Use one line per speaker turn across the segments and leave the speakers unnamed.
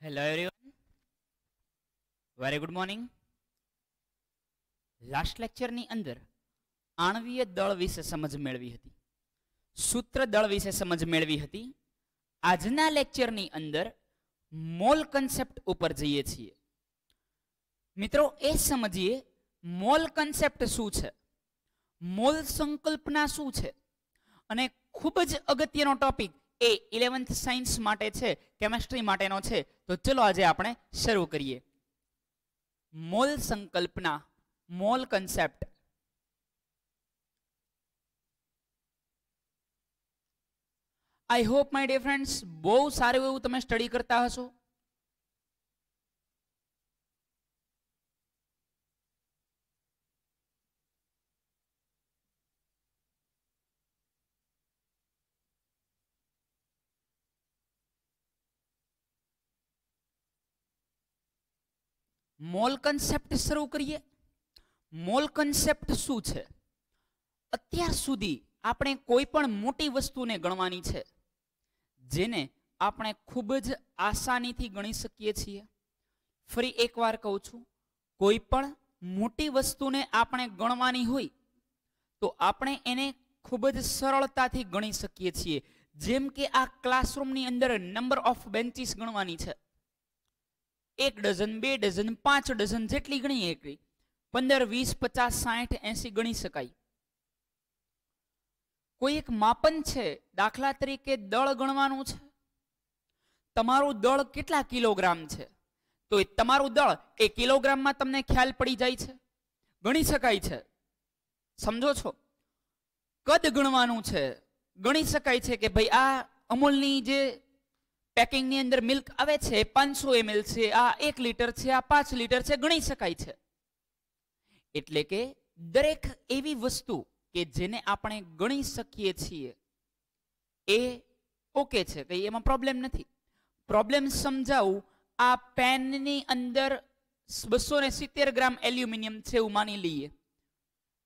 Hello everyone, very good morning. Last લેક્ચરની અંદર આણવીય દળ વિશે સમજ મેળવી હતી, સૂત્ર દળ વિશે સમજ મેળવી હતી. આજના લેક્ચરની અંદર મોલ કન્સેપ્ટ ઉપર જઈએ છીએ. મિત્રો, એ સમજીએ મોલ કન્સેપ્ટ શું છે, મોલ સંકલ્પના શું છે, અને ખૂબ જ અગત્યનો ટોપિક એ 11th સાયન્સ માટે છે, કેમેસ્ટ્રી માટેનો છે. તો ચલો આજે આપણે શરૂ કરીએ. મોલ સંકલ્પના, mole concept. I hope my dear friends બહુ સારું એવું તમે સ્ટડી કરતા હશો. મોલ કન્સેપ્ટ શરૂ કરીએ. મોલ કન્સેપ્ટ શું છે? અત્યાર સુધી આપણે કોઈ પણ મોટી વસ્તુને ગણવાની છે જેને આપણે ખૂબ જ આસાનીથી ગણી શકીએ છીએ. ફરી એકવાર કહું છું, કોઈ પણ મોટી વસ્તુને આપણે ગણવાની હોય તો આપણે એને ખૂબ જ સરળતાથી ગણી શકીએ છીએ. જેમ કે આ ક્લાસરૂમની અંદર નંબર ઓફ બેન્ચીસ ગણવાની છે. 1 ડઝન, 2 ડઝન, 5 ડઝન જેટલી ગણીએ, 15, 20, 50, 60, 80 ગણી શકાય. કોઈ એક માપન છે, દાખલા તરીકે દળ ગણવાનું છે. તમારું દળ કેટલા કિલોગ્રામ છે, તો એ તમારું દળ એ કિલોગ્રામમાં તમને ખ્યાલ પડી જાય છે, ગણી શકાય છે. સમજો છો? કદ ગણવાનું છે, ગણી શકાય છે કે ભાઈ આ અમૂલની જે પેકિંગની અંદર મિલ્ક આવે છે 500 ml છે, આ 1 લીટર છે, આ 5 લીટર છે, ગણી શકાય છે. એટલે કે દરેક એવી વસ્તુ કે જેને આપણે ગણી શકીએ છીએ એ ઓકે છે, કઈ એમાં પ્રોબ્લેમ નથી. પ્રોબ્લેમ સમજાવું. આ પેનની અંદર 270 ગ્રામ એલ્યુમિનિયમ છે એવું માની લઈએ,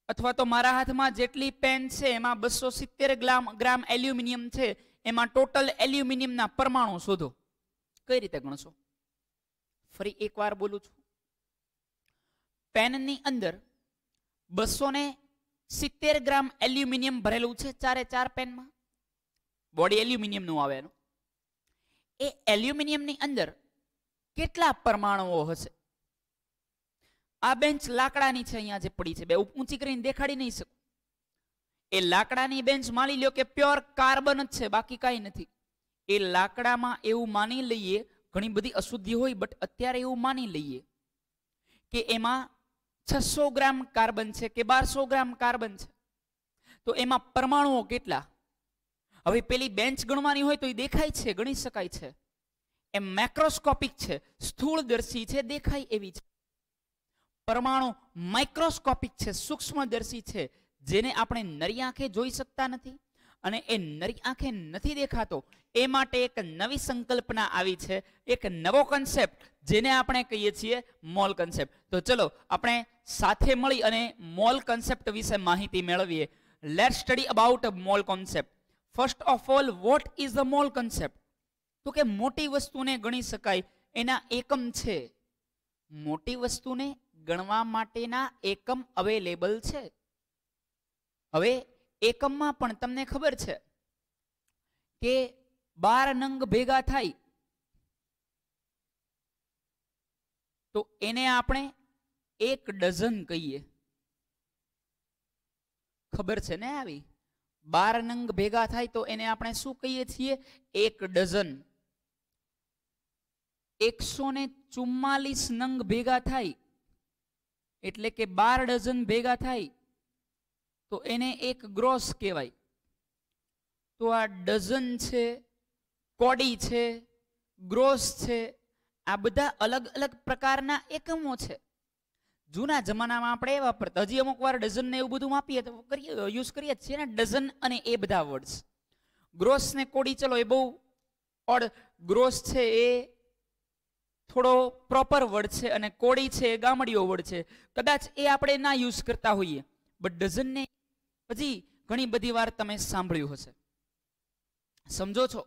અથવા તો મારા હાથમાં જેટલી પેન છે એમાં 270 ગ્રામ એલ્યુમિનિયમ છે. એમાં ટોટલ એલ્યુમિનિયમના પરમાણુ શોધો. કઈ રીતે ગણશો? ફરી એકવાર બોલું છું. પેનની અંદર 270 ગ્રામ એલ્યુમિનિયમ ભરેલું છે, ચારે ચાર પેનમાં. બોડી એલ્યુમિનિયમનું આવે એનું. એ એલ્યુમિનિયમની અંદર કેટલા પરમાણુઓ હશે? આ બેન્ચ લાકડાની છે, અહીંયા જે પડી છે, બે ઊંચી કરીને દેખાડી નહીં શકું. એ લાકડાની બેન્ચ માની લ્યો કે પ્યોર કાર્બન જ છે, બાકી કાંઈ નથી. એ લાકડામાં એવું માની લઈએ, ઘણી બધી અશુદ્ધિ હોય, બટ અત્યારે એવું માની લઈએ કે એમાં 600 ગ્રામ કાર્બન છે કે 1200 ગ્રામ કાર્બન છે. તો એમાં પરમાણુઓ કેટલા? હવે પેલી બેન્ચ ગણવાની હોય તો એ દેખાય છે, ગણી શકાય છે. એ મેક્રોસ્કોપિક છે, સ્થૂળદર્શી છે, દેખાય એવી છે. પરમાણુ માઇક્રોસ્કોપિક છે, સૂક્ષ્મદર્શી છે, જેને આપણે નરી આંખે જોઈ શકતા નથી. અને એ નરી આંખે નથી દેખાતો એ માટે એક નવી સંકલ્પના આવી છે, એક નવો કન્સેપ્ટ, જેને આપણે કહીએ છીએ મોલ કન્સેપ્ટ. તો ચલો આપણે સાથે મળી અને મોલ કન્સેપ્ટ વિશે માહિતી મેળવીએ. Let's study about mall concept. First of all, what is the mall concept? તો કે મોટી વસ્તુને ગણી શકાય એના એકમ છે. મોટી વસ્તુને ગણવા માટેના એકમ અવેલેબલ છે. હવે એકમમાં પણ તમને ખબર છે કે 12 નંગ ભેગા થાય તો એને આપણે 1 ડઝન કહીએ. ખબર છે ને આવી? 12 નંગ ભેગા થાય તો એને આપણે શું કહીએ છીએ? 1 ડઝન. 144 નંગ ભેગા થાય એટલે કે 12 ડઝન ભેગા થાય તો એને 1 ગ્રોસ કહેવાય. તો આ ડઝન છે, કોડી છે, ગ્રોસ છે, આ બધા અલગ અલગ પ્રકારના એકમો છે. જૂના જમાનામાં આપણે એ વાપરતા, હજી અમુક વાર ડઝન ને એવું બધું માપીએ તો યુઝ કરીએ છીએ ને, ડઝન અને એ બધા વર્ડ્સ. ગ્રોસ ને કોડી ચલો એ બહુ ઓડ. ગ્રોસ છે એ થોડો પ્રોપર વર્ડ છે અને કોડી છે એ ગામડીઓ વર્ડ છે. કદાચ એ આપણે ના યુઝ કરતા હોઈએ, બટ ડઝન ને પછી ઘણી બધી વાર તમે સાંભળ્યું હશે. સમજો છો?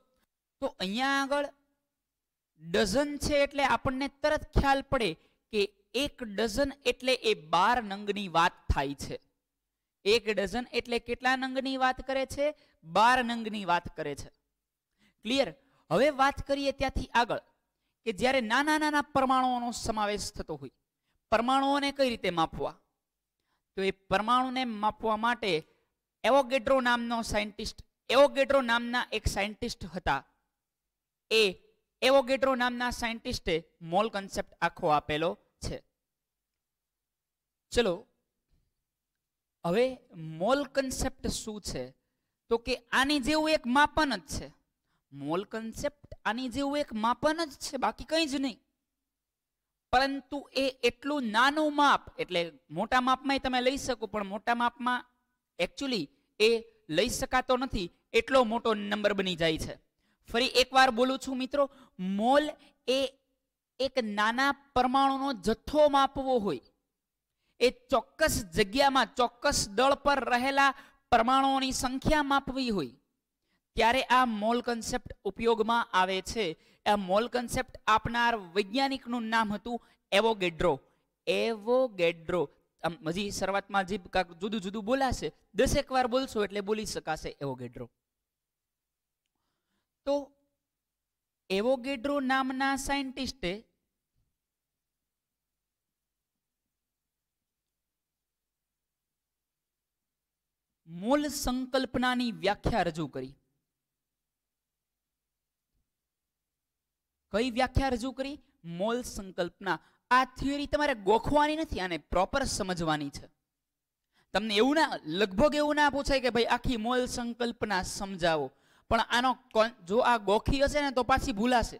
તો અહીંયા આગળ ડઝન છે એટલે આપણને તરત ખ્યાલ પડે કે એક ડઝન એટલે એ 12 નંગની વાત થાય છે. એક ડઝન એટલે કેટલા નંગની વાત કરે છે? 12 નંગની વાત કરે છે. ક્લિયર? હવે વાત કરીએ ત્યાંથી આગળ કે જ્યારે નાના નાના પરમાણુઓનો સમાવેશ થતો હોય, પરમાણુઓને કઈ રીતે માપવા? તો એ પરમાણુને માપવા માટે એવોગેડ્રો નામનો સાયન્ટિસ્ટ, એવોગેડ્રો નામના એક સાયન્ટિસ્ટ હતા. એ એવોગેડ્રો નામના સાયન્ટિસ્ટે મોલ કન્સેપ્ટ આખો આપેલો છે. ચલો, હવે મોલ કન્સેપ્ટ શું છે? તો કે આની જેવું એક માપન જ છે. મોલ કન્સેપ્ટ આની જેવું એક માપન જ છે, બાકી કંઈ જ નહીં. પરંતુ એ એટલું નાનું માપ, એટલે મોટા માપમાં તમે લઈ શકો, પણ મોટા માપમાં એકચ્યુઅલી એ લઈ શકાતો નથી, એટલો મોટો નંબર બની જાય છે. ફરી એકવાર બોલું છું મિત્રો, મોલ એ એક નાના પરમાણુનો જથ્થો માપવો હોય, એ ચોક્કસ જગ્યામાં ચોક્કસ દળ પર રહેલા પરમાણુઓની સંખ્યા માપવી હોય, ત્યારે આ મોલ કન્સેપ્ટ ઉપયોગમાં આવે છે. આ મોલ કન્સેપ્ટ આપનાર વૈજ્ઞાનિકનું નામ હતું એવોગેડ્રો. એવોગેડ્રો. હજી શરૂઆતમાં જીભ કાંક જુદું જુદું બોલાશે, 10 વાર બોલશો એટલે બોલી શકાશે એવોગેડ્રો. તો એવોગેડ્રો નામના સાયન્ટિસ્ટે મોલ સંકલ્પનાની વ્યાખ્યા રજૂ કરી. કઈ વ્યાખ્યા રજૂ કરી? મોલ સંકલ્પના. આ થિયરી તમારે ગોખવાની નથી, આને પ્રોપર સમજવાની છે. તમને એવું ના, લગભગ એવું ના પૂછાય કે ભાઈ આખી મોલ સંકલ્પના સમજાવો, પણ આનો જો આ ગોખી હશે ને તો પાછી ભૂલાશે.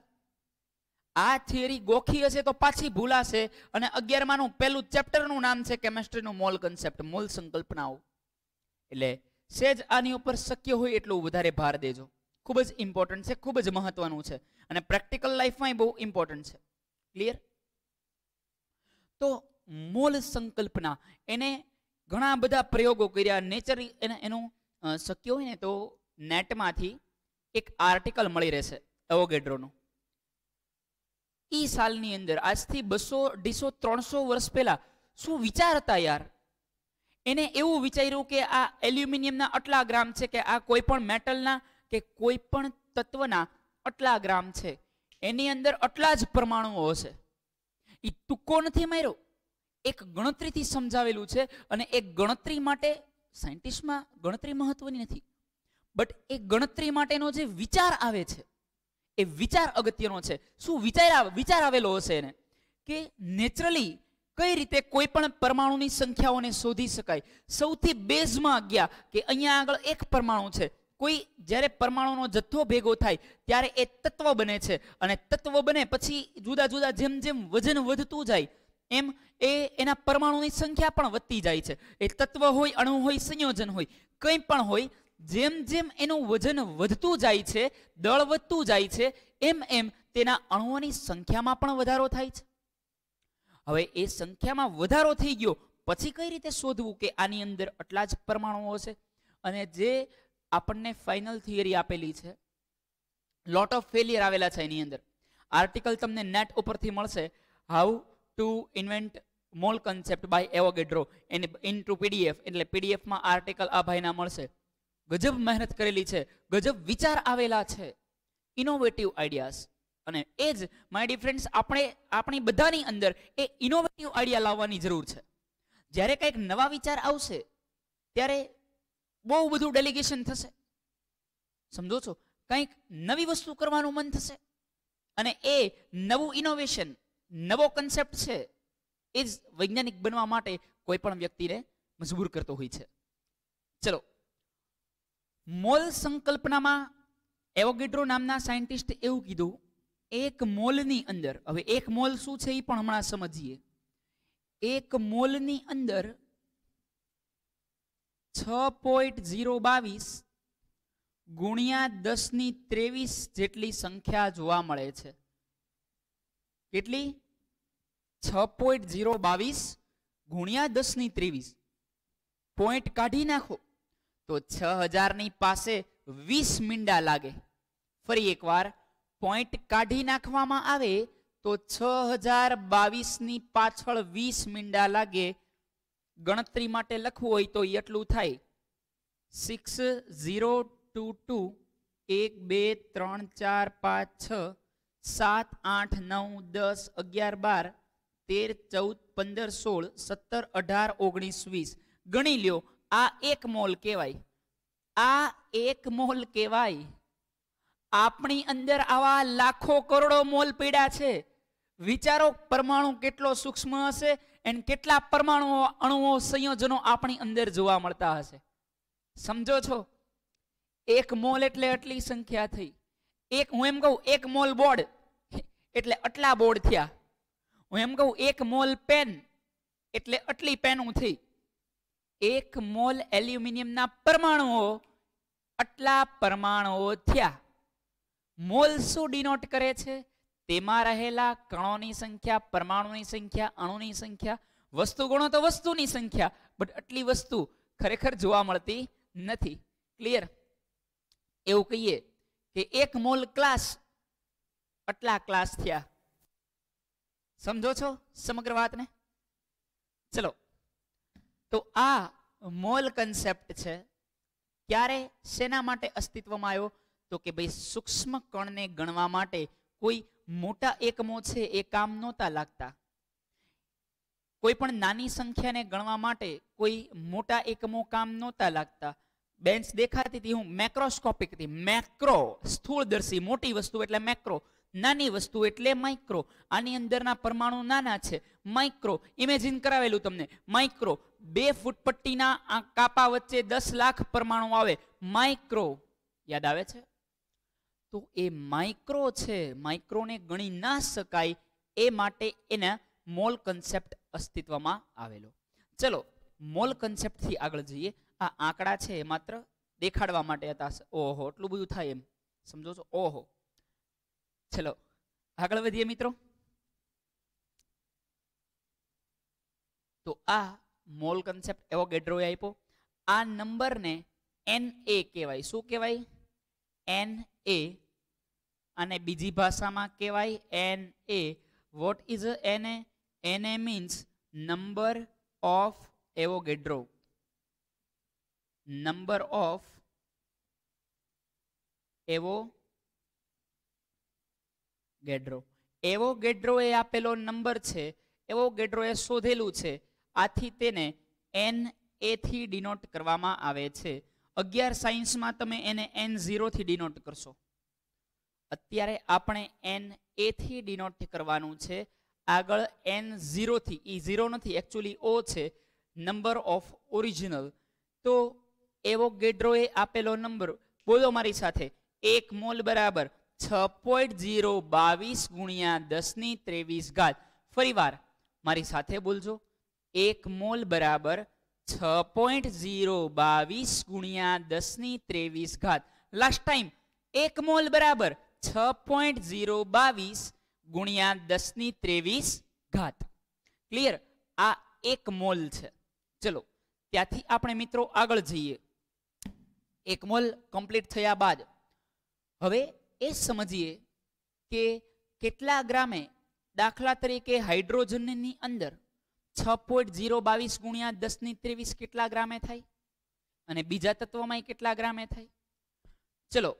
આ થિયરી ગોખી હશે તો પાછી ભૂલાશે. અને 11માનું પહેલું ચેપ્ટરનું નામ છે કેમિસ્ટ્રીનું મોલ કન્સેપ્ટ, મોલ સંકલ્પનાઓ. એટલે સેજ આની ઉપર શક્ય હોય એટલું વધારે ભાર દેજો. ખૂબ જ ઇમ્પોર્ટન્ટ છે, ખૂબ જ મહત્વનું છે, અને પ્રેક્ટિકલ લાઈફમાં બહુ ઇમ્પોર્ટન્ટ છે. ક્લિયર? તો મોલ સંકલ્પના, એને ઘણા બધા પ્રયોગો કર્યા. નેચર એનું શક્ય હોય ને તો નેટમાંથી એક આર્ટિકલ મળી રહેશે એવોગેડ્રોનું. એ સાલની અંદર, આજથી 200, 250, 300 વર્ષ પહેલા શું વિચાર હતા યાર. એને એવું વિચાર્યું કે આ એલ્યુમિનિયમના આટલા ગ્રામ છે, કે આ કોઈ પણ મેટલના કે કોઈ પણ તત્વના આટલા ગ્રામ છે, એની અંદર આટલા જ પરમાણુઓ હશે. એ તુક્કો નથી માર્યો, એક ગણતરીથી સમજાવેલું છે. અને એ ગણતરી માટે, સાયન્ટિસ્ટમાં ગણતરી મહત્વની નથી, બટ એ ગણતરી માટેનો જે વિચાર આવે છે એ વિચાર અગત્યનો છે. શું વિચાર આવેલો હશે એને કે નેચરલી કઈ રીતે કોઈ પણ પરમાણુની સંખ્યાઓને શોધી શકાય. સૌથી બેઝમાં ગયા કે અહીંયા આગળ એક પરમાણુ છે, કોઈ જ્યારે પરમાણુનો જથ્થો ભેગો થાય ત્યારે એ તત્વ બને છે, અને તત્વ બને પછી જુદા જુદા જેમ જેમ વજન વધતું જાય એમ એના પરમાણુની સંખ્યા પણ વધતી જાય છે. એ તત્વ હોય, અણુ હોય, સંયોજન હોય, કંઈ પણ હોય, જેમ જેમ એનું વજન વધતું જાય છે, દળ વધતું જાય છે, એમ એમ તેના અણુઓની સંખ્યામાં પણ વધારો થાય છે. હવે એ સંખ્યામાં વધારો થઈ ગયો પછી કઈ રીતે શોધવું કે આની અંદર આટલા જ પરમાણુઓ હશે? અને જે આપણને ફાઇનલ થિયરી આપેલી છે, લોટ ઓફ ફેલિયર આવેલા છે એની અંદર. આર્ટિકલ તમને નેટ ઉપરથી મળશે, how to invent mole concept by Avogadro, into PDF. એટલે પીડીએફમાં આર્ટિકલ આ ભાઈના મળશે. ગજબ મહેનત કરેલી છે, ગજબ વિચાર આવેલા છે, ઇનોવેટિવ આઈડિયાઝ. અને એ જ માય ડિયર ફ્રેન્ડ્સ, આપણી બધાની અંદર એ ઇનોવેટિવ આઈડિયા લાવવાની જરૂર છે. જ્યારે કંઈક નવા વિચાર આવશે ત્યારે બહુ બધું ડેલિગેશન થશે, સમજો છો? કંઈક નવી વસ્તુ કરવાનું મન થશે, અને એ નવું ઇનોવેશન, નવો કન્સેપ્ટ છે, એ જ વૈજ્ઞાનિક બનવા માટે કોઈ પણ વ્યક્તિને મજબૂર કરતો હોય છે. ચલો, મોલ સંકલ્પનામાં એવોગેડ્રો નામના સાયન્ટિસ્ટે એવું કીધું, એક મોલની અંદર, હવે એક મોલ શું છે એ પણ હમણાં સમજીએ. એક મોલની અંદર 6.022 ગુણ્યા 1023 જેટલી સંખ્યા જોવા મળે છે. કેટલી? 6.022 ગુણ્યા 1023. પોઈન્ટ કાઢી નાખો તો 6000 ની પાસે 20 મીંડા લાગે. ફરી એકવાર, પોઈન્ટ કાઢી નાખવામાં આવે તો 6022 ની પાછળ 20 મીંડા લાગે. ગણતરી માટે લખવું હોય તો એટલું થાય 6022 1 2 3 4 5 6 7 8 9 10 11 12 13 14 15 16 17 18 19 20 ગણી લ્યો. આ 1 મોલ કહેવાય. આ 1 મોલ કહેવાય. આપણી અંદર આવા લાખો કરોડો મોલ પડ્યા છે. વિચારો પરમાણુ કેટલો સૂક્ષ્મ હશે અને કેટલા પરમાણુઓ અણુઓ સંયોજનો આપણી અંદર જોવા મળતા હશે. સમજો છો? 1 મોલ એટલે આટલી સંખ્યા થઈ. હું એમ કહું 1 મોલ બોર્ડ એટલે આટલા બોર્ડ થયા. હું એમ કહું 1 મોલ પેન એટલે આટલી પેનો થઈ. 1 મોલ એલ્યુમિનિયમના પરમાણુઓ આટલા પરમાણુઓ થયા. મોલ શું ડિનોટ કરે છે? તેમાં રહેલા કણોની સંખ્યા, પરમાણુની સંખ્યા, અણુની સંખ્યા. વસ્તુ ગણો તો વસ્તુની સંખ્યા, બટ આટલી વસ્તુ ખરેખર જોવા મળતી નથી. ક્લિયર? એવું કહીએ કે 1 મોલ ક્લાસ આટલા ક્લાસ થયા. સમજો છો સમગ્ર વાતને? ચલો, તો આ મોલ કન્સેપ્ટ છે. ક્યારે શેના માટે અસ્તિત્વમાં આવ્યો? તો કે ભાઈ સૂક્ષ્મ કણને ગણવા માટે કોઈ મોટા એકમો છે એ કામ નહોતા લાગતા. કોઈ પણ નાની સંખ્યાને ગણવા માટે કોઈ મોટા એકમો કામ નહોતા લાગતા. બેન્ચ દેખાતી હતી, હું મેક્રોસ્કોપિક હતી. મેક્રો સ્થૂળદર્શી, મોટી વસ્તુ એટલે મેક્રો, નાની વસ્તુ એટલે માઇક્રો. આની અંદરના પરમાણુ નાના છે. માઇક્રો ઇમેજિન કરાવેલું તમને. માઇક્રો 2 ફૂટ પટ્ટીના આ કાપા વચ્ચે 10 લાખ પરમાણુ આવે. માઇક્રો યાદ આવે છે? તો એ માઇક્રો છે, માઇક્રોને ગણી ના શકાય એ માટે એના મોલ કન્સેપ્ટ અસ્તિત્વમાં આવેલો. ચલો, મોલ કન્સેપ્ટ થી આગળ જઈએ. આ આંકડા છે એ માત્ર દેખાડવા માટે હતા. ઓહો, એટલું બધું થાય એમ સમજો છો? ઓહો. ચલો આગળ વધીએ મિત્રો. તો આ મોલ કન્સેપ્ટ એવોગાડ્રોએ આપ્યો. આ નંબરને Na કહેવાય. શું કહેવાય? Na. અને બીજી ભાષામાં કહેવાય Na. What is Na? Na means number of Avogadro. Number of Avogadro. Avogadro એ આપેલો નંબર છે. એવોગાડ્રો એ શોધેલું છે. આથી તેને Na થી ડિનોટ કરવામાં આવે છે. 11 સાયન્સમાં તમે એને N0 થી ડિનોટ કરશો. અત્યારે આપણે Na થી ડિનોટ કરવાનું છે. આગળ N0 થી, એ 0 નથી એકચ્યુઅલી O છે, નંબર ઓફ ઓરિજિનલ. તો એવોગાડ્રોએ આપેલો નંબર બોલો મારી સાથે. 1 મોલ બરાબર 6.022 ગુણ્યા 1023 ઘાત. ફરીવાર મારી સાથે બોલજો. 1 મોલ બરાબર 6.022 ગુણ્યા 1023 ઘાત. લાસ્ટ ટાઈમ 1 મોલ બરાબર 6.022 ગુણ્યા 1023 ઘાત. ક્લિયર? આ 1 મોલ છે. ચલો ત્યાંથી આપણે મિત્રો આગળ જઈએ. 1 મોલ કમ્પ્લીટ થયા બાદ હવે એ સમજીએ કે કેટલા ગ્રામે, દાખલા તરીકે હાઇડ્રોજનની અંદર 6.022 ગુણ્યા 1023 કેટલા ગ્રામે થાય અને બીજા તત્વમાં કેટલા ગ્રામે થાય. ચલો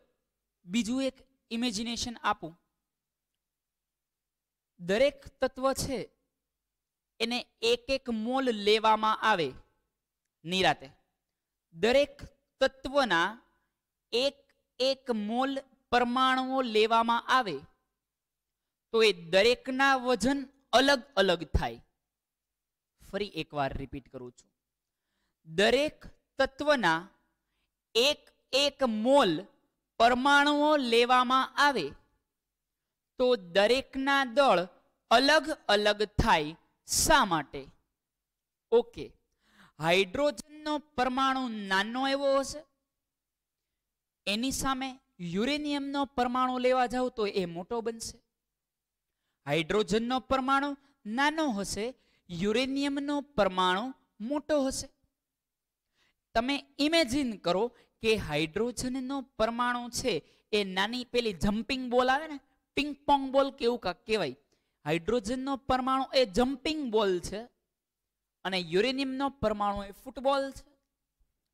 બીજું એક ઇમેજિનેશન આપું. દરેક તત્વ છે એને 1 મોલ લેવામાં આવે નિરાતે. દરેક તત્વના 1 મોલ પરમાણુઓ લેવામાં આવે તો એ દરેકના વજન અલગ અલગ થાય. ફરી એકવાર રિપીટ કરું છું. દરેક તત્વના 1 મોલ પરમાણુઓ લેવામાં આવે તો દરેકના દળ અલગ અલગ થાય. શા માટે? ઓકે, હાઇડ્રોજનનો પરમાણુ નાનો એવો હશે, એની સામે યુરેનિયમનો પરમાણુ લેવા જાવ તો એ મોટો બનશે. હાઇડ્રોજનનો પરમાણુ નાનો હશે, યુરેનિયમનો પરમાણુ મોટો હશે. તમે ઇમેજિન કરો કે હાઇડ્રોજનનો પરમાણુ છે એ નાની પેલી જમ્પિંગ બોલ આવે ને, પિંગ પોંગ બોલ કેવું કાક કહેવાય. હાઇડ્રોજનનો પરમાણુ એ જમ્પિંગ બોલ છે અને યુરેનિયમનો પરમાણુ એ ફૂટબોલ છે.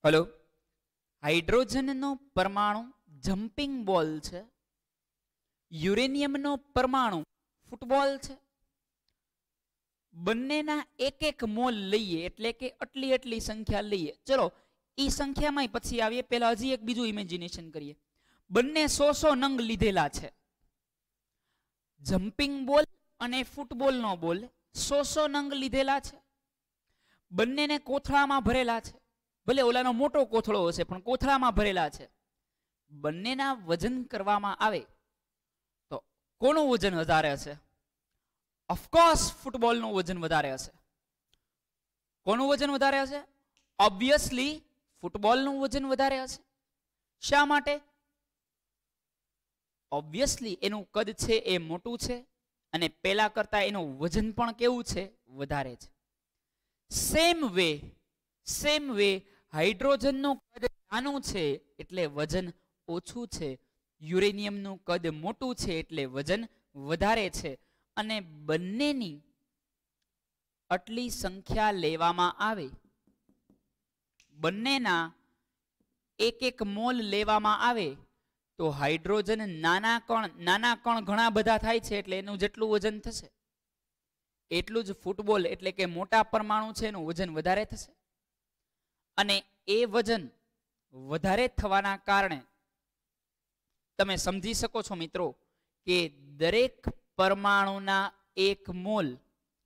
હલો, હાઇડ્રોજનનો પરમાણુ જમ્પિંગ બોલ છે, યુરેનિયમનો પરમાણુ ફૂટબોલ છે. બંનેના એક એક મોલ લઈએ એટલે કે આટલી આટલી સંખ્યા લઈએ. ચલો એ સંખ્યામાં પછી આવીએ, પહેલા હજી એક બીજું ઇમેજિનેશન કરીએ. બંને 100 નંગ લીધેલા છે. જમ્પિંગ બોલ અને ફૂટબોલનો બોલ 100 નંગ લીધેલા છે. બંનેને કોથળામાં ભરેલા છે. ભલે ઓલાનો મોટો કોથળો હશે પણ કોથળામાં ભરેલા છે. બંનેના વજન કરવામાં આવે તો કોનું વજન વધારે હશે? ઓફકોર્સ ફૂટબોલનું વજન વધારે હશે. કોનું વજન વધારે હશે? ઓબ્વિયસલી ફૂટબોલનું વજન વધારે હશે. શા માટે? ઓબ્વિયસલી એનું કદ છે એ મોટું છે અને પેલા કરતા એનું વજન પણ કેવું છે? વધારે છે. સેમ વે હાઇડ્રોજનનું કદ નાનું છે એટલે વજન ઓછું છે, યુરેનિયમનું કદ મોટું છે એટલે વજન વધારે છે. અને બંનેની આટલી સંખ્યા લેવામાં આવે, બંનેના એક એક મોલ લેવામાં આવે તો હાઇડ્રોજન નાના કણ ઘણા બધા થાય છે એટલે એનું જેટલું વજન થશે એટલું જ ફૂટબોલ એટલે કે મોટા પરમાણુ છે એનું વજન વધારે થશે. અને એ વજન વધારે થવાના કારણે તમે સમજી શકો છો મિત્રો કે દરેક પરમાણુના એક મોલ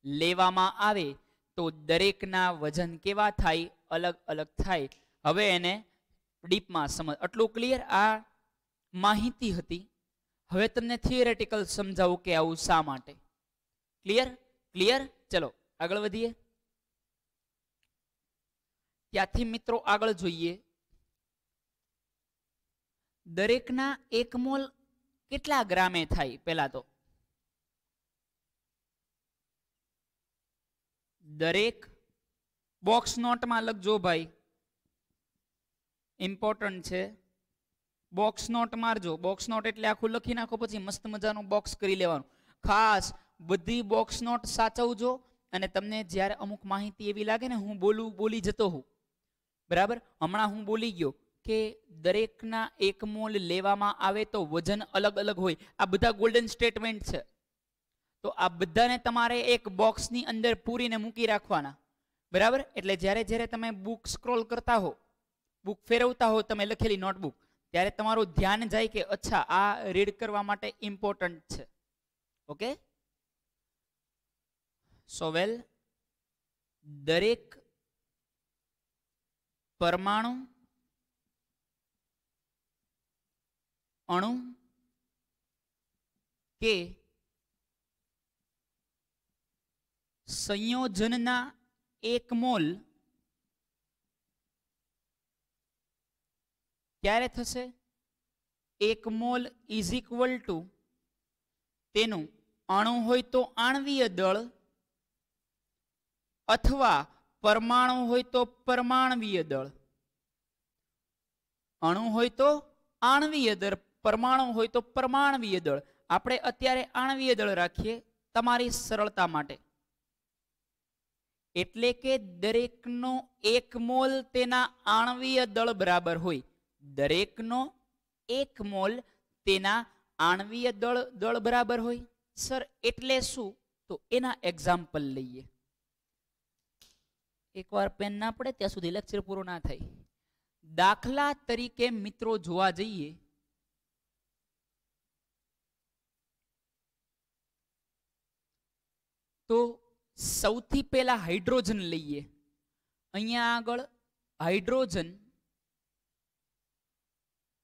લેવામાં આવે તો દરેકના વજન કેવા થાય? અલગ અલગ થાય. હવે એને ડીપમાં સમજ. આટલું ક્લિયર? આ માહિતી હતી. હવે તમને થિયરેટિકલ સમજાવું કે આવું શા માટે. ક્લિયર? ચલો આગળ વધીએ. ત્યાંથી મિત્રો આગળ જોઈએ. દરેકના એક મોલ કેટલા ગ્રામે થાય? પહેલા તો દરેક બોક્સ નોટમાં લખજો ભાઈ, ઇમ્પોર્ટન્ટ છે. બોક્સ નોટ મારજો. બોક્સ નોટ એટલે આખું લખી નાખો, પછી મસ્ત મજાનું બોક્સ કરી લેવાનું. ખાસ બધી બોક્સ નોટ સાચવજો અને તમને જ્યારે અમુક માહિતી એવી લાગે ને હું બોલી જતો હોઉં, બરાબર, હમણાં હું બોલી ગયો કે દરેકના એક મોલ લેવામાં આવે તો વજન અલગ અલગ હોય. આ બધા ગોલ્ડન સ્ટેટમેન્ટ છે. તો આ બધાને તમારે એક બોક્સની અંદર પૂરીને મૂકી રાખવાના, બરાબર. એટલે જ્યારે જ્યારે તમે બુક સ્ક્રોલ કરતા હો, બુક ફેરવતા હો તમે લખેલી નોટબુક, ત્યારે તમારું ધ્યાન જાય કે અચ્છા આ રીડ કરવા માટે ઇમ્પોર્ટન્ટ છે. ઓકે, સો વેલ, દરેક પરમાણુ, અણુ કે સંયોજનના એક મોલ ક્યારે થશે? એક મોલ ઇઝ ઇક્વલ ટુ તેનું અણુ હોય તો આણવીય દળ અથવા પરમાણુ હોય તો પરમાણવીય દળ. અણુ હોય તો આણવીય દળ, પરમાણુ હોય તો પરમાણવીય દળ. આપણે અત્યારે આણવીય દળ રાખીએ તમારી સરળતા માટે. એટલે કે દરેકનો એક મોલ તેના આણવીય દળ બરાબર હોય. દરેકનો એક મોલ તેના આણવીય દળ બરાબર હોય. સર એટલે શું? તો એના એક્ઝામ્પલ લઈએ. એકવાર પેન ના પડે ત્યાં સુધી લેક્ચર પૂરો ના થાય. દાખલા તરીકે મિત્રો જોવા જઈએ તો સૌથી પહેલા હાઇડ્રોજન લઈએ. અહીંયા આગળ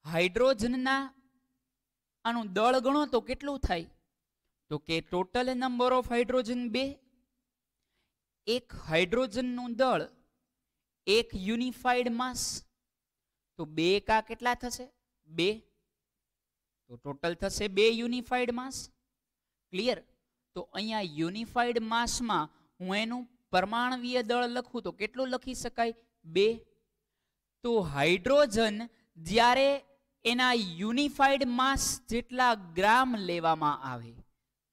હાઇડ્રોજનના આનું દળ ગણો તો કેટલું થાય? તો કે ટોટલ નંબર ઓફ હાઇડ્રોજન 2. એક હાઇડ્રોજનનું દળ એક યુનિફાઈડ માસ, તો 2 એકા કેટલા થશે? 2. તો ટોટલ થશે 2 યુનિફાઈડ માસ. ક્લિયર? તો અહીંયા યુનિફાઈડ માસમાં હું એનું પરમાણવીય દળ લખું તો કેટલું લખી શકાય? 2. તો હાઇડ્રોજન જ્યારે એના યુનિફાઈડ માસ જેટલા ગ્રામ લેવામાં આવે.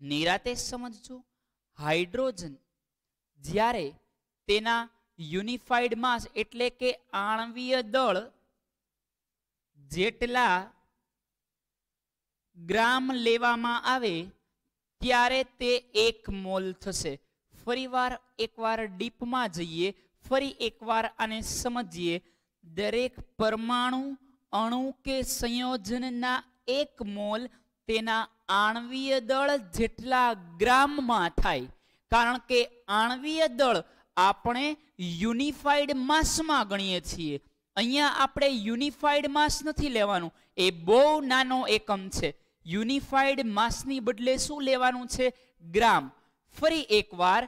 નિરાતે સમજજો, હાઇડ્રોજન જ્યારે તેના યુનિફાઈડ માસ એટલે કે આણ્વીય દળ જેટલા ગ્રામ લેવામાં આવે ત્યારે તે 1 મોલ થશે. ફરીવાર એકવાર ડીપમાં જઈએ, ફરી એકવાર આને સમજીએ. દરેક પરમાણુ, અણુ કે સંયોજનના 1 મોલ તેના આણ્વીય દળ જેટલા ગ્રામમાં થાય. કારણ કે આણ્વીય દળ આપણે યુનિફાઈડ માસમાં ગણીએ છીએ. અહીંયા આપણે યુનિફાઈડ માસ નથી લેવાનું, એ બહુ નાનો એકમ છે. યુનિફાઈડ માસની બદલે શું લેવાનું છે? ગ્રામ. ફરી એકવાર,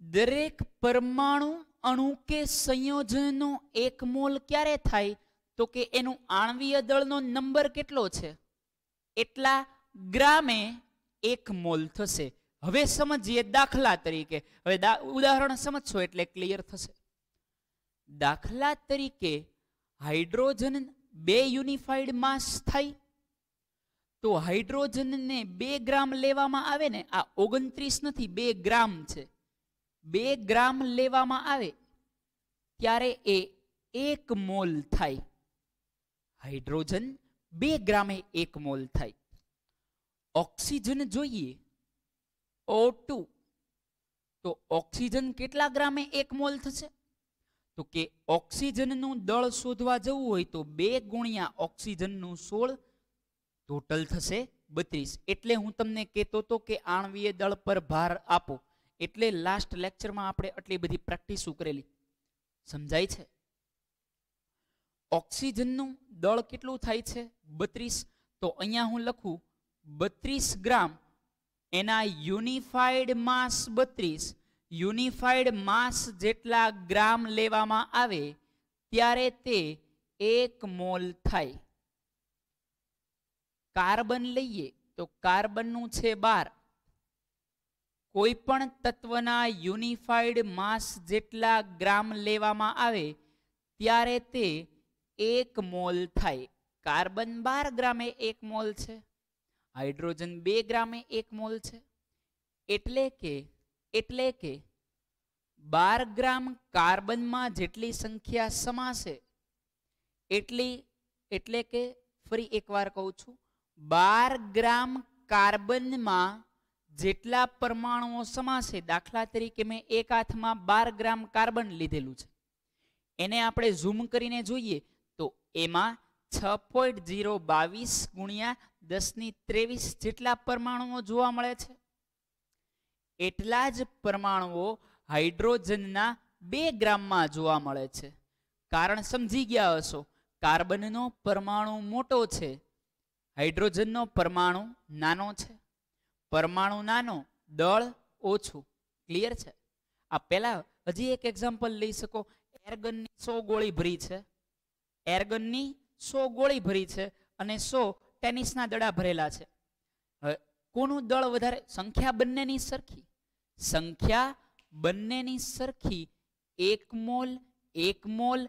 દરેક પરમાણુ, અણુ કે સંયોજનનો 1 મોલ ક્યારે થાય? તો કે એનું આણ્વીય દળનો નંબર કેટલો છે એટલા ગ્રામે 1 મોલ થશે. હવે સમજીએ દાખલા તરીકે. હવે ઉદાહરણ સમજશો એટલે ક્લિયર થશે. દાખલા તરીકે હાઇડ્રોજન 2 યુનિફાઈડ માસ થાય તો હાઇડ્રોજનને 2 ગ્રામ લેવામાં આવે ને, આ 29 નથી, 2 ગ્રામ છે. 2 ગ્રામ લેવામાં આવે ત્યારે એ 1 મોલ થાય. હાઇડ્રોજન 2 ગ્રામે 1 મોલ થાય. ઓક્સિજન જોઈએ, O2, તો ઓક્સિજન કેટલા ગ્રામે 1 મોલ થશે? તો કે ઓક્સિજનનું દળ શોધવા જવું હોય તો 2 ગુણ્યા ઓક્સિજનનું 16 ટોટલ થશે 32. એટલે હું તમને કહેતો હતો કે આણ્વીય દળ પર ભાર આપો, એટલે લાસ્ટ લેક્ચરમાં આપણે આટલી બધી પ્રેક્ટિસો કરેલી. સમજાય છે? ઓક્સિજનનું દળ કેટલું થાય છે? 32. તો અહીંયા હું લખું 32 ગ્રામ, એના યુનિફાઈડ માસ 32. યુનિફાઈડ માસ જેટલા ગ્રામ લેવામાં આવે ત્યારે તે 1 મોલ થાય. કાર્બન લઈએ તો કાર્બનનું છે 12. કોઈ પણ તત્વના યુનિફાઈડ માસ જેટલા ગ્રામ લેવામાં આવે ત્યારે તે 1 મોલ થાય. કાર્બન 12 ગ્રામે 1 મોલ છે, હાઇડ્રોજન 2 ગ્રામે 1 મોલ છે. એટલે કે 12 ગ્રામ કાર્બનમાં જેટલી સંખ્યા સમાશે એટલે કે ફરી એકવાર કહું છું, 12 ગ્રામ કાર્બનમાં જેટલા પરમાણુઓ સમાશે, દાખલા તરીકે મેં એક હાથમાં 12 ગ્રામ કાર્બન લીધેલું છે, એને આપણે ઝૂમ કરીને જોઈએ તો એમાં 6.022 ગુણ્યા 1023 જેટલા પરમાણુઓ જોવા મળે છે. એટલા જ પરમાણુઓ હાઇડ્રોજનના 2 ગ્રામમાં જોવા મળે છે. કારણ સમજી ગયા હશો, કાર્બનનો પરમાણુ મોટો છે, હાઇડ્રોજનનો પરમાણુ નાનો છે. પરમાણુ નાનો, દળ ઓછું. ક્લિયર છે? આ પહેલા હજી એક એક્ઝામ્પલ લઈ શકો. એરગનની 100 ગોળી ભરી છે, એરગનની 100 ગોળી ભરી છે અને 100 ટેનિસના દડા ભરેલા છે. હવે કોનું દળ વધારે? સંખ્યા બંનેની સરખી. સંખ્યા બંનેની સરખી. 1 મોલ 1 મોલ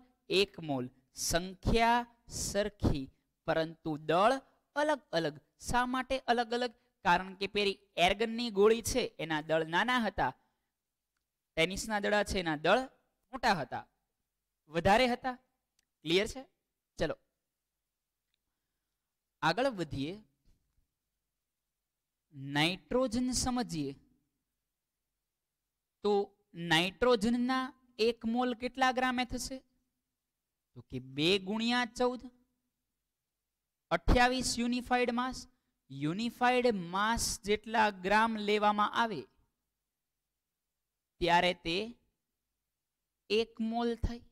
1 મોલ. સંખ્યા સરખી પરંતુ દળ અલગ અલગ. શા માટે અલગ અલગ? કારણ કે પેલી એર્ગનની ગોળી છે એના દળ નાના હતા, ટેનિસના દડા છે એના દળ મોટા હતા, વધારે હતા. ક્લિયર છે? ચલો આગળ વધીએ. નાઇટ્રોજન સમજીએ તો નાઇટ્રોજનના 1 મોલ કેટલા ગ્રામે થશે? તો કે 2 ગુણ્યા 14, 28 યુનિફાઈડ માસ. યુનિફાઈડ માસ જેટલા ગ્રામ લેવામાં આવે ત્યારે તે 1 મોલ થાય.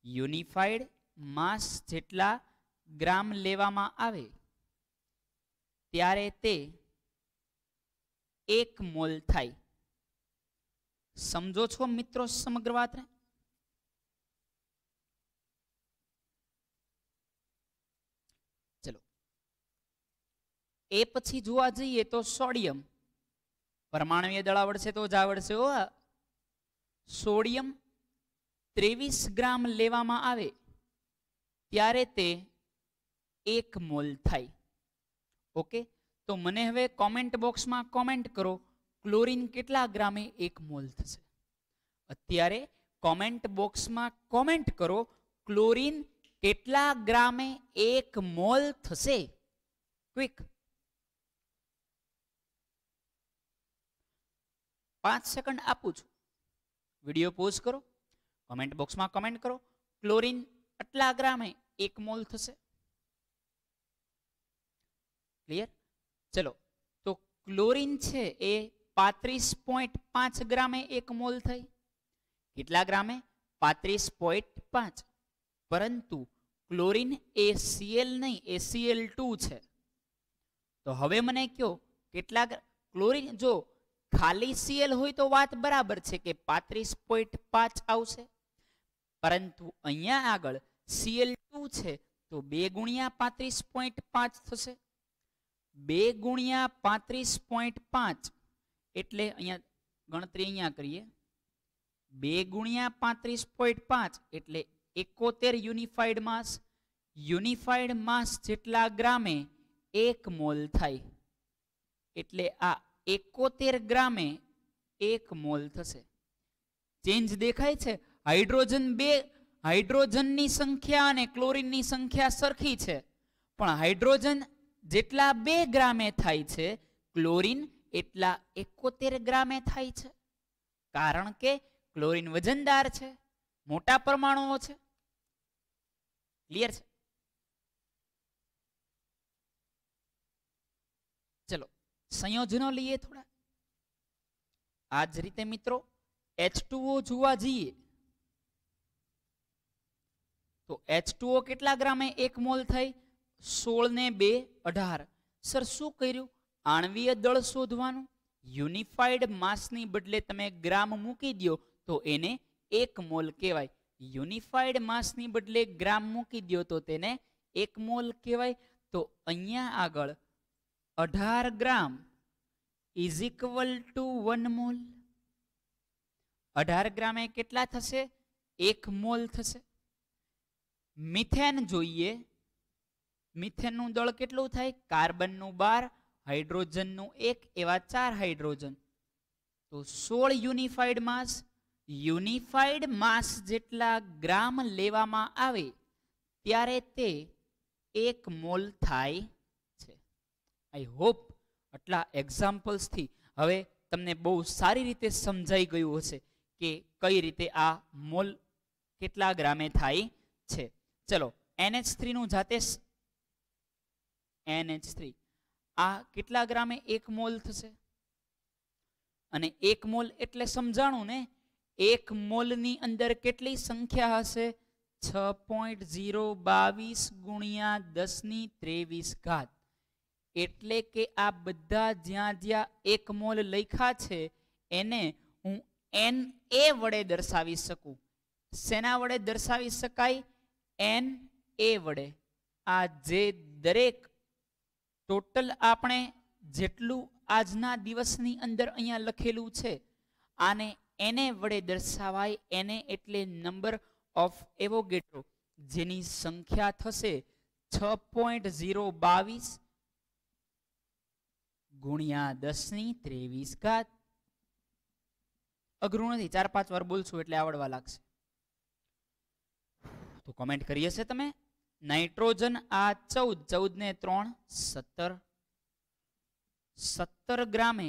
યુનિફાઈડ માસ જેટલા ગ્રામ લેવામાં આવે ત્યારે તે 1 મોલ થાય. સમજો છો મિત્રો સમગ્ર વાતને? ચલો એ પછી જોવા જઈએ તો સોડિયમ. પરમાણુય દળ આવડશે તો જ આવડશે. સોડિયમ 23 ગ્રામ લેવામાં આવે ત્યારે તે 1 મોલ થાય. ઓકે, તો મને હવે કોમેન્ટ બોક્સમાં કોમેન્ટ કરો ક્લોરીન કેટલા ગ્રામે 1 મોલ થશે. અત્યારે કોમેન્ટ બોક્સમાં કોમેન્ટ કરો ક્લોરીન કેટલા ગ્રામે 1 મોલ થશે. ક્વિક 5 સેકન્ડ આપું છું. વિડીયો પોઝ કરો, કોમેન્ટ બોક્સમાં કોમેન્ટ કરો ક્લોરીન કેટલા ગ્રામે 1 મોલ થશે. ક્લિયર? ચલો, તો ક્લોરીન છે એ 35.5 ગ્રામે 1 મોલ થઈ. કેટલા ગ્રામે? 35.5. પરંતુ ક્લોરીન એ Cl નહીં, એ Cl2 છે. તો હવે મને કહો કેટલા ક્લોરીન, જો ખાલી Cl હોય તો વાત બરાબર છે કે 35.5 આવશે. પરંતુ અહીંયા આગળ Cl2 છે તો 2 ગુણ્યા 35.5 થશે. 2 ગુણ્યા 35.5 એટલે અહીંયા ગણતરી અહીંયા કરીએ. 2 ગુણ્યા 35.5 એટલે 71 યુનિફાઈડ માસ. યુનિફાઈડ માસ જેટલા ગ્રામે 1 મોલ થાય. એટલે આ 71 ગ્રામે 1 મોલ થશે. ચેન્જ દેખાય છે? હાઇડ્રોજનની સંખ્યા અને ક્લોરીનની સંખ્યા સરખી છે, પણ હાઇડ્રોજન જેટલા 2 ગ્રામે થાય છે, ક્લોરીન એટલા 71 ગ્રામે થાય છે. કારણ કે ક્લોરીન વજનદાર છે, મોટા પરમાણુઓ છે. ક્લિયર છે? ચલો સંયોજનો લઈએ થોડા. આ જ રીતે મિત્રો H2O જોવા જઈએ તો H2O કેટલા ગ્રામે 1 મોલ થઈ? 16 ને 2 18. સર શું કર્યું? આણ્વીય દળ શોધવાનું. યુનિફાઈડ માસની બદલે તમે ગ્રામ મૂકી દો તો એને 1 મોલ કહેવાય. યુનિફાઈડ માસની બદલે ગ્રામ મૂકી દો તો તેને 1 મોલ કહેવાય. તો અહીંયા આગળ 18 ગ્રામ ઇઝ ઇક્વલ ટુ 1 મોલ. 18 ગ્રામે કેટલા થશે? 1 મોલ થશે. મિથેન જોઈએ. મિથેનનું દળ કેટલું થાય? કાર્બનનું 12, હાઇડ્રોજનનું 1, એવા 4 હાઇડ્રોજન. તો 16 યુનિફાઈડ માસ. યુનિફાઈડ માસ જેટલા ગ્રામ લેવામાં આવે ત્યારે તે 1 મોલ થાય છે. આઈ હોપ આટલા એક્ઝામ્પલ્સથી હવે તમને બહુ સારી રીતે સમજાઈ ગયું હશે કે કઈ રીતે આ મોલ કેટલા ગ્રામે થાય છે. ચલો NH3 નું જાતે NH3 આ કેટલા ગ્રામે 1 મોલ થશે? અને 1 મોલ એટલે સમજાણું ને, 1 મોલની અંદર કેટલી સંખ્યા હશે? 6.022 ગુણ્યા 10⁻23. એટલે કે આ બધા જ્યાં જ્યાં 1 મોલ લખ્યા છે એને હું Na વડે દર્શાવી શકું. શેના વડે દર્શાવી શકાય? Na વડે. આ જે દરેક ટોટલ આપણે જેટલું આજના દિવસની અંદર અહીંયા લખેલું છે આને Na વડે દર્શાવાય. Na એટલે નંબર ઓફ એવોગેડ્રો, જેની સંખ્યા થશે 6.022 ગુણ્યા 10⁻23. અઘરું નથી, 4-5 વાર બોલશું એટલે આવડવા લાગશે. તો કોમેન્ટ કરી હશે તમે. નાઇટ્રોજન આ 14 ને 3 17. 17 ગ્રામે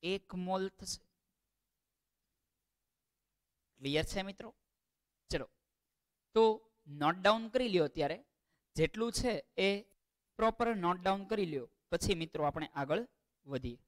1 મોલ થશે. ક્લિયર છે મિત્રો? ચલો તો નોટ ડાઉન કરી લ્યો. અત્યારે જેટલું છે એ પ્રોપર નોટ ડાઉન કરી લ્યો, પછી મિત્રો આપણે આગળ વધીએ.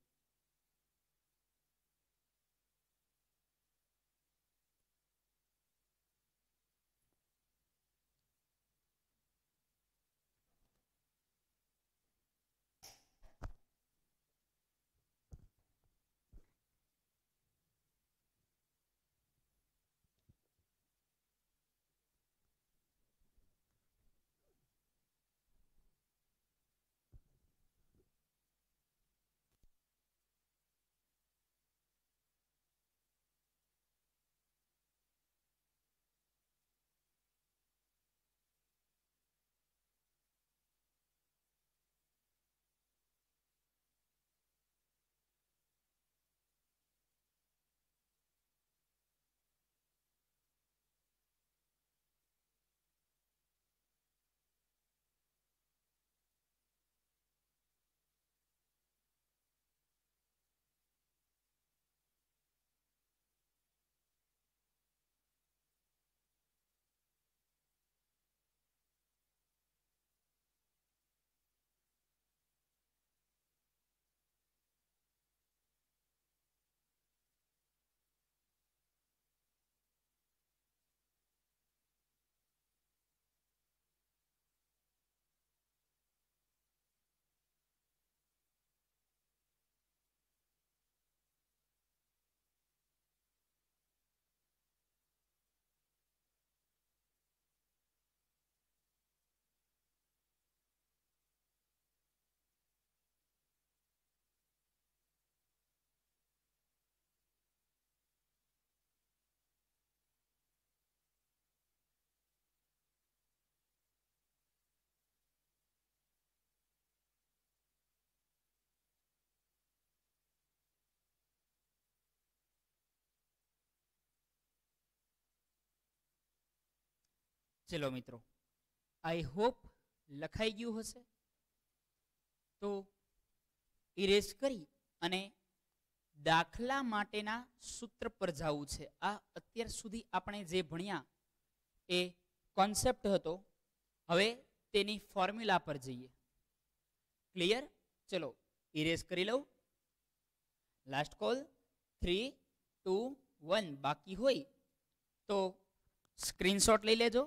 ચલો મિત્રો, આઈ હોપ લખાઈ ગયું હશે. તો ઇરેઝ કરી અને દાખલા માટેના સૂત્ર પર જવું છે. આ અત્યાર સુધી આપણે જે ભણ્યા એ કોન્સેપ્ટ હતો. હવે તેની ફોર્મ્યુલા પર જઈએ. ક્લિયર? ચલો ઇરેઝ કરી લઉં. Last call. 3, 2, 1. બાકી હોય તો સ્ક્રીનશોટ લઈ લેજો.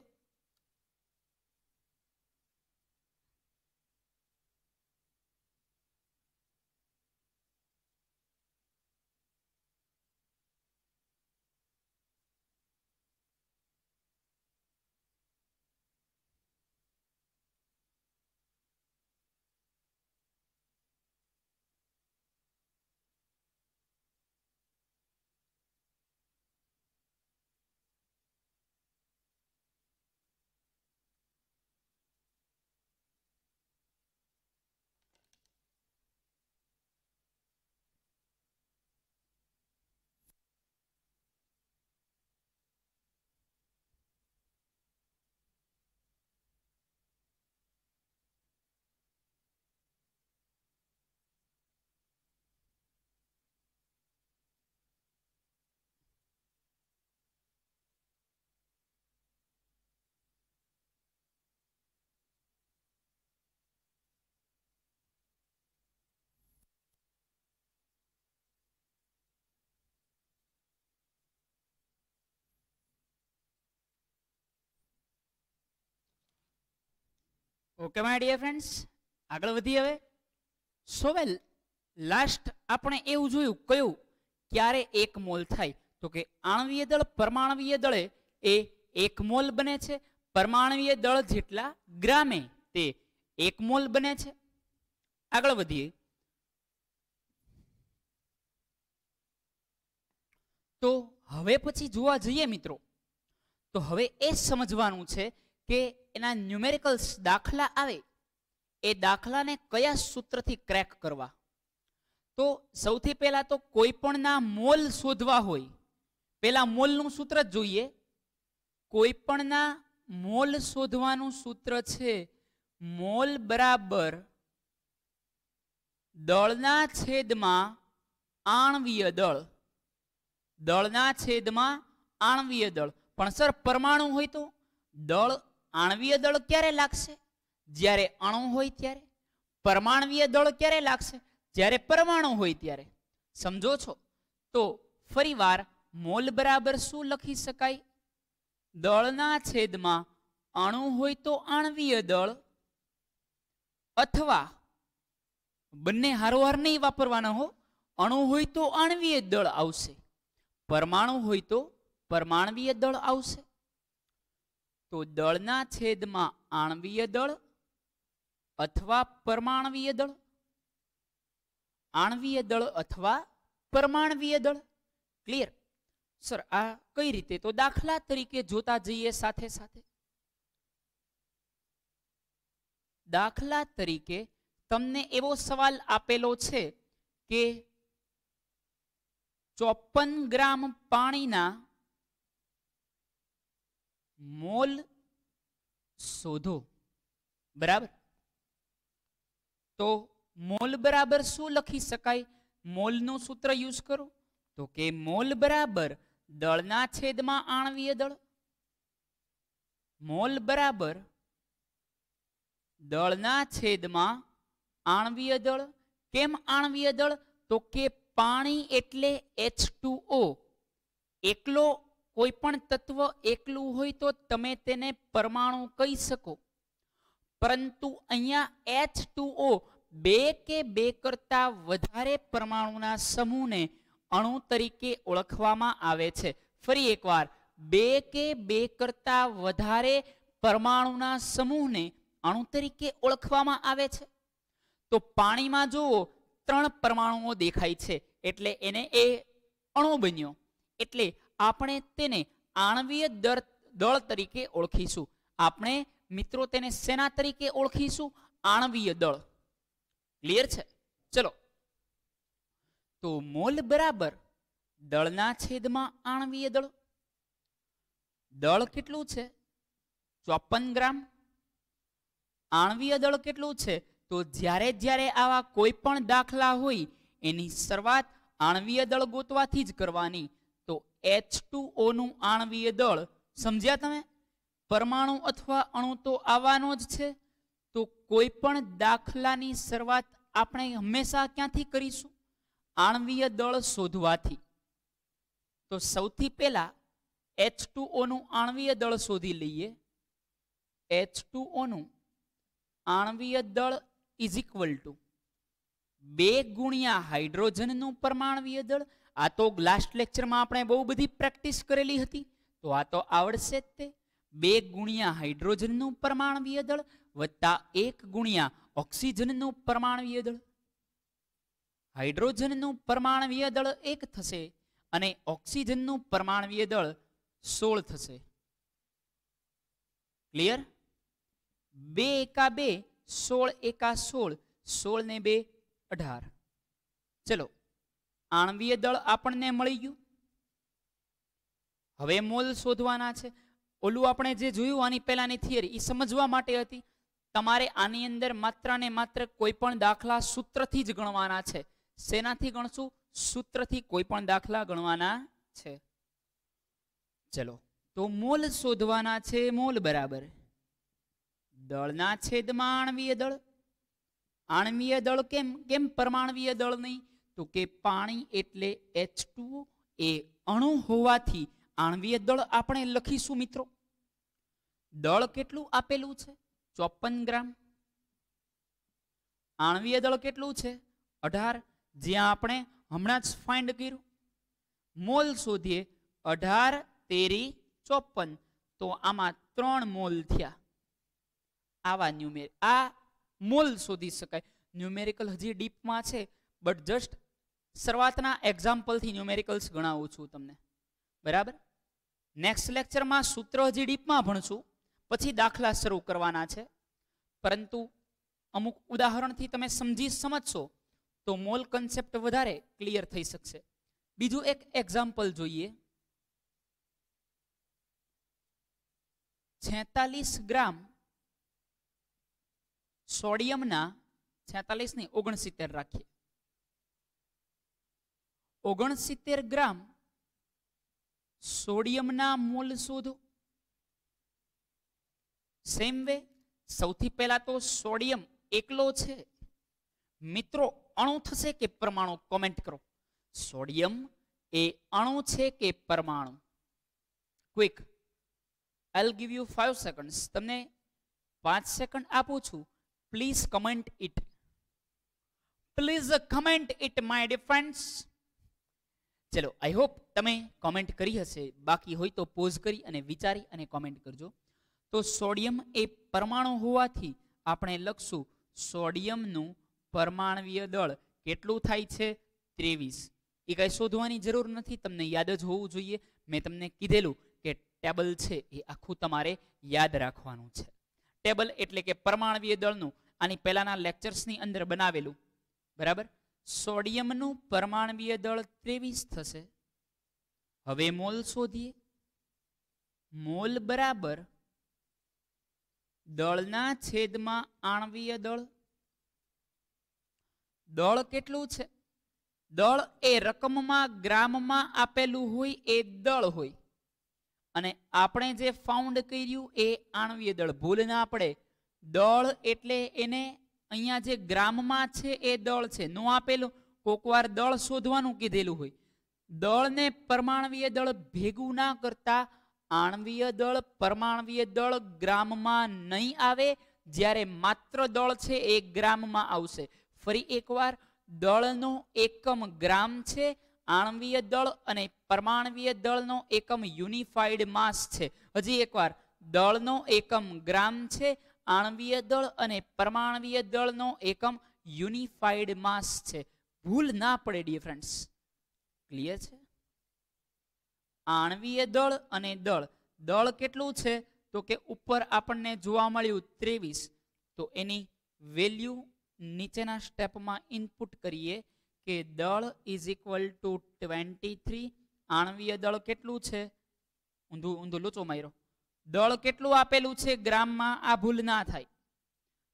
ઓકે માય ડિયર ફ્રેન્ડ્સ, આગળ વધીએ હવે. સો વેલ, લાસ્ટ આપણે એવું જોયું કયું ક્યારે એક મોલ થાય તો કે આણવીય દળ પરમાણવીય દળે એ 1 મોલ બને છે. પરમાણવીય દળ જેટલા ગ્રામે તે 1 મોલ બને છે. આગળ વધીએ. તો હવે પછી જોવા જઈએ મિત્રો, તો હવે એ સમજવાનું છે કે એના ન્યુમેરિકલ્સ દાખલા આવે એ દાખલાને કયા સૂત્રથી ક્રેક કરવા. તો સૌથી પહેલા તો કોઈ પણના મોલ શોધવા હોય, પહેલા મોલનું સૂત્ર જ જોઈએ. કોઈ પણના મોલ શોધવાનું સૂત્ર છે મોલ બરાબર દળના છેદમાં આણવીય દળ. દળના છેદમાં આણવીય દળ. પણ સર પરમાણુ હોય તો દળ આણવીય દળ ક્યારે લાગશે? જ્યારે અણુ હોય ત્યારે. પરમાણવીય દળ ક્યારે લાગશે? જ્યારે પરમાણુ હોય ત્યારે. સમજો છો? તો ફરીવાર મોલ બરાબર શું લખી શકાય? દળના છેદમાં અણુ હોય તો આણવીય દળ, અથવા બંને હારોહાર નહીં વાપરવાના હો. અણુ હોય તો આણવીય દળ આવશે, પરમાણુ હોય તો પરમાણવીય દળ આવશે. તો દળના છેદમાં આણવીય દળ અથવા પરમાણવીય દળ. આણવીય દળ અથવા પરમાણવીય દળ. ક્લિયર? સર આ કઈ રીતે? તો દાખલા તરીકે જોતા જઈએ સાથે સાથે. દાખલા તરીકે તમને એવો સવાલ આપેલો છે કે 54 ગ્રામ પાણીના મોલ શોધો. બરાબર? તો મોલ બરાબર શું લખી શકાય? મોલનું સૂત્ર યુઝ કરો તો કે મોલ બરાબર દળના છેદમાં આણવીય દળ. મોલ બરાબર દળના છેદમાં આણવીય દળ. કેમ આણવીય દળ? તો કે પાણી એટલે H2O. એકલો કોઈ પણ તત્વ એકલું હોય તો તમે તેને પરમાણુ કહી શકો, પરંતુ અહીંયા H2O બે કે બે કરતા વધારે પરમાણુના સમૂહને અણુ તરીકે ઓળખવામાં આવે છે. ફરી એકવાર, બે કે બે કરતા વધારે પરમાણુના સમૂહને અણુ તરીકે ઓળખવામાં આવે છે. તો પાણીમાં જુઓ 3 પરમાણુઓ દેખાય છે એટલે એને એ અણુ બન્યો. એટલે આપણે તેને આણવીય દળ તરીકે ઓળખીશું. આપણે મિત્રો તેને શેના તરીકે ઓળખીશું? આણવીય દળ. ક્લિયર છે? ચલો, તો મોલ બરાબર દળના છેદમાં આણવીય દળ. દળ કેટલું છે? 54 ગ્રામ. આણવીય દળ કેટલું છે? તો જ્યારે જ્યારે આવા કોઈ પણ દાખલા હોય એની શરૂઆત આણવીય દળ ગોતવાથી જ કરવાની. તો H2O નું આણવીય દળ સમજ્યા તમે? પરમાણુ અથવા અણુ તો આવવાનો જ છે. તો કોઈ પણ દાખલાની શરૂઆત આપણે હંમેશા ક્યાંથી કરીશું? આણવીય દળ શોધવાથી. તો સૌથી પહેલા H2O નું આણવીય દળ શોધી લઈએ. H2O નું આણવીય દળ ઇઝ ઇક્વલ ટુ 2 ગુણ્યા હાઇડ્રોજનનું પરમાણવીય દળ. આ તો લાસ્ટ લેક્ચરમાં આપણે બહુ બધી પ્રેક્ટિસ કરેલી હતી, તો આ તો આવડશે જ તે. 2 ગુણ્યા હાઇડ્રોજનનું પરમાણવીય દળ વત્તા 1 ગુણ્યા ઓક્સિજનનું પરમાણવીય દળ. હાઇડ્રોજનનું પરમાણવીય દળ 1 થશે અને ઓક્સિજનનું પરમાણવીય દળ 16 થશે. ક્લિયર? 2 એકા 2, 16 એકા 16, 16 ને 2 18. ચલો, આણવીય દળ આપણને મળી ગયું. હવે મોલ શોધવાના છે. ઓલું આપણે જે જોયું આની પહેલાની થિયરી એ સમજવા માટે હતી. તમારે આની અંદર માત્ર ને માત્ર કોઈ પણ દાખલા સૂત્રથી જ ગણવાના છે. શેનાથી ગણશું? સૂત્રથી કોઈ પણ દાખલા ગણવાના છે. ચલો, તો મોલ શોધવાના છે. મોલ બરાબર દળના છેદમાં આણવીય દળ. આણવીય દળ કેમ કેમ પરમાણવીય દળ નહીં? તો કે પાણી એટલે H2O એ અણુ હોવાથી આણવીય દળ આપણે લખીશું મિત્રો. દળ કેટલું આપેલું છે? 54 ગ્રામ. આણવીય દળ કેટલું છે? 18, જ્યાં આપણે હમણાં જ ફાઇન્ડ કર્યું. મોલ શોધીએ. 18 તેરી 54, તો આમાં 3 મોલ થયા. આવા આ મોલ શોધી શકાય. ન્યુમેરિકલ હજી ડીપમાં છે, બટ જસ્ટ શરૂઆતના એક્ઝામ્પલથી ન્યુમેરિકલ્સ ગણાવું છું તમને. બરાબર? નેક્સ્ટ લેક્ચરમાં સૂત્ર હજી ડીપમાં ભણશું, પછી દાખલા શરૂ કરવાના છે. પરંતુ અમુક ઉદાહરણથી તમે સમજશો તો મોલ કન્સેપ્ટ વધારે ક્લિયર થઈ શકશે. બીજું એક એક્ઝામ્પલ જોઈએ. 46 ગ્રામ સોડિયમના 46 નહીં 69 રાખીએ. 69 ગ્રામ સોડિયમના મોલ શોધો. સેમ વે, સૌથી પહેલા તો સોડિયમ એકલો છે. મિત્રો અણુ થશે કે પરમાણુ? કોમેન્ટ કરો. સોડિયમ એ અણુ છે કે પરમાણુ? Quick, I will give you 5 seconds. તમને 5 સેકન્ડ આપું છું. Please comment it. Please comment it my dear friends. ચલો, આઈ હોપ તમે કોમેન્ટ કરી હશે. બાકી હોય તો પોઝ કરી અને વિચારી અને કોમેન્ટ કરજો. તો સોડિયમ એ પરમાણુ હોવાથી આપણે લખશું સોડિયમનું પરમાણવીય દળ કેટલું થાય છે? 23. એ કઈ શોધવાની જરૂર નથી, તમને યાદ જ હોવું જોઈએ. મેં તમને કીધેલું કે ટેબલ છે એ આખું તમારે યાદ રાખવાનું છે. ટેબલ એટલે કે પરમાણવીય દળનું આની પહેલાના લેક્ચર્સની અંદર બનાવેલું. બરાબર? સોડિયમનું પરમાણવીય દળ 23 થશે. હવે મોલ શોધીએ. મોલ બરાબર દળના છેદમાં આણવીય દળ. દળ કેટલું છે? દળ એ રકમમાં ગ્રામમાં આપેલું હોય એ દળ હોય. અને આપણે જે ફાઉન્ડ કર્યું એ આણવીય દળ. ભૂલ ના પડે, દળ એટલે એને અહીંયા જે ગ્રામમાં છે એ દળ છે. નો આપેલું, કોકવાર દળ શોધવાનું કીધેલું હોય. દળને પરમાણવીય દળ ભેગું ના કરતા આણવીય દળ પરમાણવીય દળ ગ્રામમાં નહીં આવે. જ્યારે માત્ર દળ છે એ ગ્રામમાં આવશે. ફરી એકવાર, દળનો એકમ ગ્રામ છે. આણવીય દળ અને પરમાણવીય દળનો એકમ યુનિફાઈડ માસ છે. હજી એકવાર, દળનો એકમ ગ્રામ છે. આણવીય દળ અને પરમાણવીય દળનો એકમ યુનિફાઈડ માસ છે. ભૂલ ના પડે ડિયર ફ્રેન્ડ્સ. ક્લિયર છે? આણવીય દળ અને દળ. દળ કેટલું છે? તો કે ઉપર આપણને જોવા મળ્યું 23. તો એની વેલ્યુ નીચેના સ્ટેપમાં ઇનપુટ કરીએ કે દળ ઇઝ ઇક્વલ ટુ 23. આણવીય દળ કેટલું છે? ઊંધું લોચો માર્યો. દળ કેટલું આપેલું છે ગ્રામમાં, આ ભૂલ ના થાય.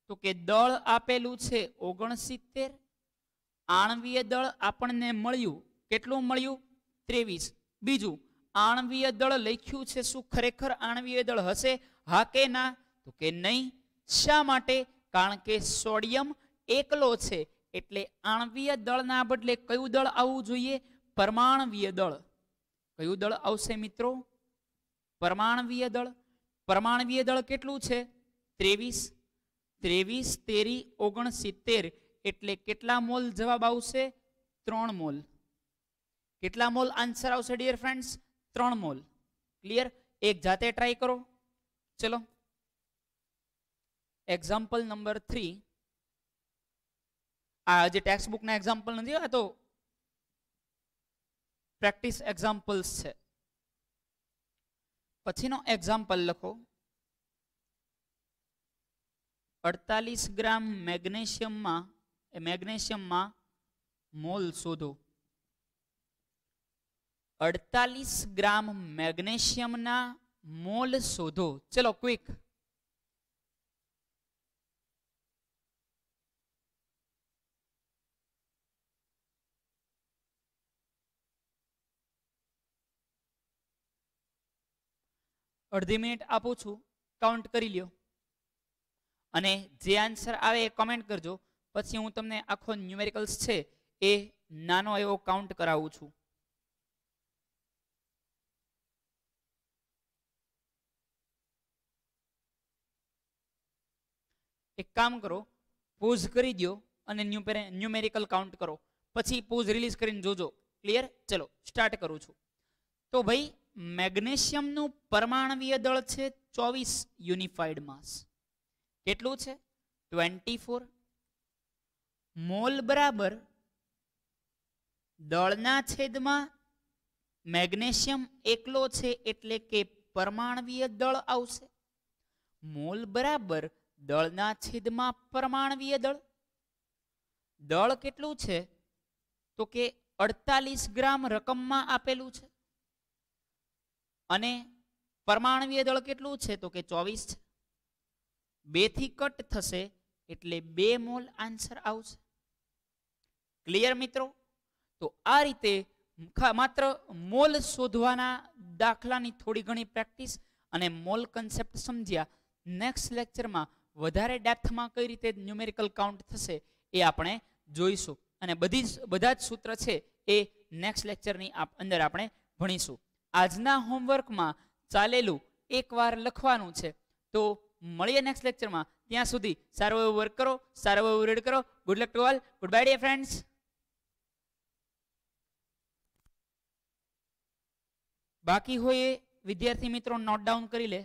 તો કે દળ આપેલું છે 69. આણવીય દળ આપણને મળ્યું, કેટલું મળ્યું? 23. બીજું, આણવીય દળ લખ્યું છે, શું ખરેખર આણવીય દળ હશે? હા કે ના? તો કે નહીં. શા માટે? કારણ કે સોડિયમ એકલો છે, એટલે આણવીય દળના બદલે કયું દળ આવવું જોઈએ? પરમાણવીય દળ. કયું દળ આવશે મિત્રો? પરમાણવીય દળ. પરમાણવીય દળ કેટલું છે? 23. 23 તેરી 69, એટલે કેટલા મોલ જવાબ આવશે? 3 મોલ. કેટલા મોલ આન્સર આવશે ડિયર ફ્રેન્ડ્સ? 3 મોલ. ક્લિયર? એક જાતે ટ્રાય કરો. ચલો એક્ઝામ્પલ નંબર 3. આ જે ટેક્સ્ટ બુકના એક્ઝામ્પલ નથી, આ તો પ્રેક્ટિસ એક્ઝામ્પલ્સ છે. પછીનો એક્ઝામ્પલ લખો. 48 ગ્રામ મેગ્નેશિયમમાં મોલ શોધો. 48 ગ્રામ મેગ્નેશિયમના મોલ શોધો. ચલો ક્વિક. અડધી મિનિટ આપું છું, કાઉન્ટ કરી લ્યો અને જે આન્સર આવે એ કમેન્ટ કરજો. પછી હું તમને આખો ન્યુમેરિકલ્સ છે એ નાનો એવો કાઉન્ટ કરાવું છું. એક કામ કરો, પોઝ કરી દો અને ન્યુમેરિકલ કાઉન્ટ કરો, પછી પોઝ રિલીઝ કરીને જોજો. ક્લિયર? ચલો સ્ટાર્ટ કરું છું. તો ભાઈ મેગ્નેશિયમનું પરમાણવીય દળ છે 24 યુનિફાઈડ માસ. કેટલું છે? 24. મોલ બરાબર દળના છેદમાં મેગ્નેશિયમ એકલો છે, એટલે કે પરમાણવીય દળ આવશે. મોલ બરાબર દળના છેદમાં પરમાણવીય દળ. દળ કેટલું છે? તો કે 48 ગ્રામ રકમમાં આપેલું છે. અને પરમાણવીય દળ કેટલું છે? તો કે 24 છે. 2 થી કટ થશે, એટલે 2 મોલ આન્સર આવશે. ક્લિયર મિત્રો? તો આ રીતે માત્ર મોલ શોધવાના દાખલાની થોડી ઘણી પ્રેક્ટિસ અને મોલ કન્સેપ્ટ સમજ્યા. નેક્સ્ટ લેક્ચરમાં વધારે ડેપ્થમાં કઈ રીતે ન્યુમેરિકલ કાઉન્ટ થશે એ આપણે જોઈશું, અને બધા જ સૂત્ર છે એ નેક્સ્ટ લેક્ચરની અંદર આપણે ભણીશું. આજના હોમવર્કમાં ચાલેલું એકવાર લખવાનું છે. તો મળીએ નેક્સ્ટ લેક્ચરમાં. ત્યાં સુધી સારું એવું વર્ક કરો, સારું એવું રીડ કરો. Good luck to all. Goodbye dear friends. બાકી હોય એ વિદ્યાર્થી મિત્રો નોટ ડાઉન કરી લે.